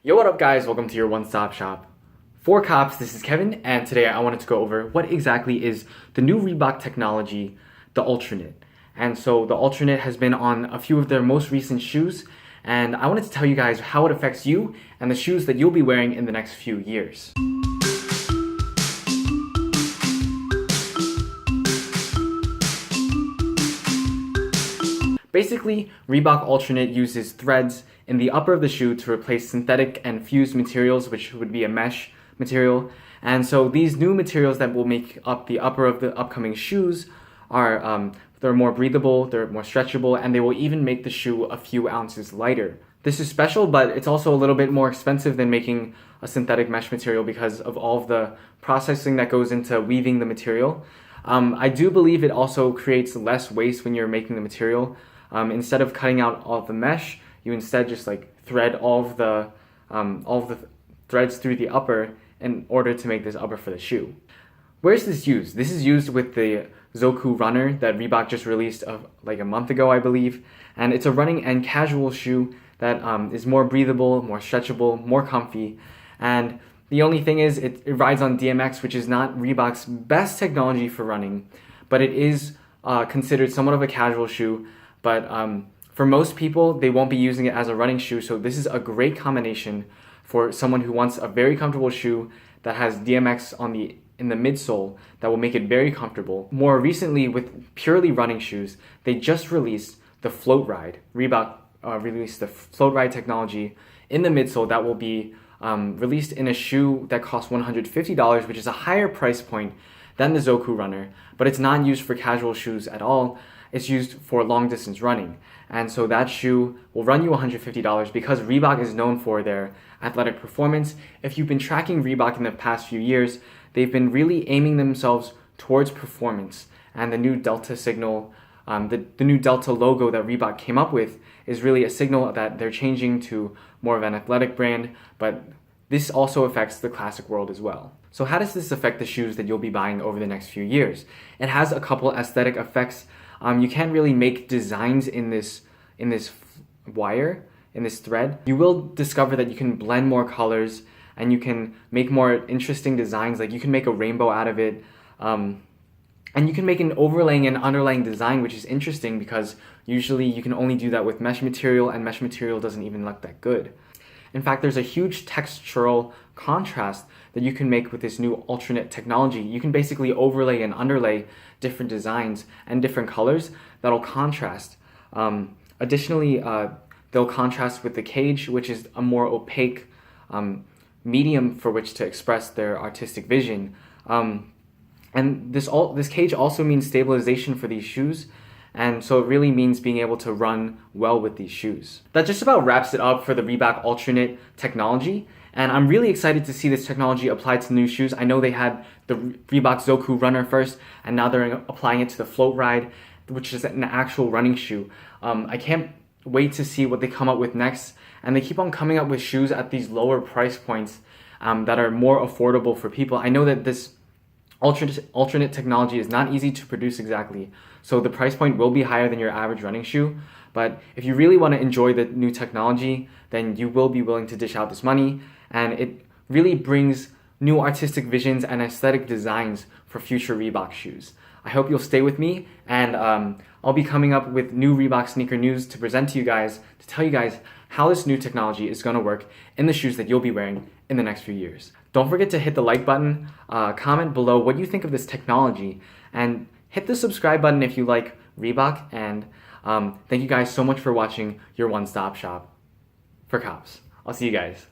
Yo, what up guys? Welcome to your one-stop shop for cops. This is Kevin, and today I wanted to go over what exactly is the new Reebok technology, the ULTRAKNIT. And so the ULTRAKNIT has been on a few of their most recent shoes, and I wanted to tell you guys how it affects you and the shoes that you'll be wearing in the next few years. Basically, Reebok ULTRAKNIT uses threads in the upper of the shoe to replace synthetic and fused materials, which would be a mesh material. And so these new materials that will make up the upper of the upcoming shoes are they're more breathable, they're more stretchable, and they will even make the shoe a few ounces lighter. This is special, but it's also a little bit more expensive than making a synthetic mesh material because of all of the processing that goes into weaving the material. I do believe it also creates less waste when you're making the material. Instead of cutting out all of the mesh, you instead just like thread all of the threads through the upper in order to make this upper for the shoe. Where's this used? This is used with the ZOKU runner that Reebok just released like a month ago, I believe. And it's a running and casual shoe that is more breathable, more stretchable, more comfy. And the only thing is it rides on DMX, which is not Reebok's best technology for running, but it is considered somewhat of a casual shoe. But for most people, they won't be using it as a running shoe, so this is a great combination for someone who wants a very comfortable shoe that has DMX in the midsole that will make it very comfortable. More recently, with purely running shoes, they just released the Float Ride. Reebok released the Float Ride technology in the midsole that will be released in a shoe that costs $150, which is a higher price point than the ZOKU runner, but it's not used for casual shoes at all. It's used for long distance running. And so that shoe will run you $150 because Reebok is known for their athletic performance. If you've been tracking Reebok in the past few years, they've been really aiming themselves towards performance. And the new Delta signal, the new Delta logo that Reebok came up with is really a signal that they're changing to more of an athletic brand, but this also affects the classic world as well. So how does this affect the shoes that you'll be buying over the next few years? It has a couple aesthetic effects. You can't really make designs in this wire, in this thread. You will discover that you can blend more colors and you can make more interesting designs. Like you can make a rainbow out of it. And you can make an overlaying and underlaying design, which is interesting because usually you can only do that with mesh material, and mesh material doesn't even look that good. In fact, there's a huge textural contrast that you can make with this new ULTRAKNIT technology. You can basically overlay and underlay different designs and different colors that'll contrast. Additionally, they'll contrast with the cage, which is a more opaque medium for which to express their artistic vision. And this cage also means stabilization for these shoes. And so it really means being able to run well with these shoes. That just about wraps it up for the Reebok ULTRAKNIT technology. And I'm really excited to see this technology applied to new shoes. I know they had the Reebok ZOKU runner first, and now they're applying it to the Float Ride, which is an actual running shoe. I can't wait to see what they come up with next. And they keep on coming up with shoes at these lower price points that are more affordable for people. I know that this ULTRAKNIT technology is not easy to produce exactly, so the price point will be higher than your average running shoe. But if you really want to enjoy the new technology, then you will be willing to dish out this money, and it really brings new artistic visions and aesthetic designs for future Reebok shoes. I hope you'll stay with me, and I'll be coming up with new Reebok sneaker news to present to you guys, to tell you guys how this new technology is going to work in the shoes that you'll be wearing in the next few years. Don't forget to hit the like button, comment below what you think of this technology, and hit the subscribe button if you like Reebok. And thank you guys so much for watching your one-stop shop for cops. I'll see you guys.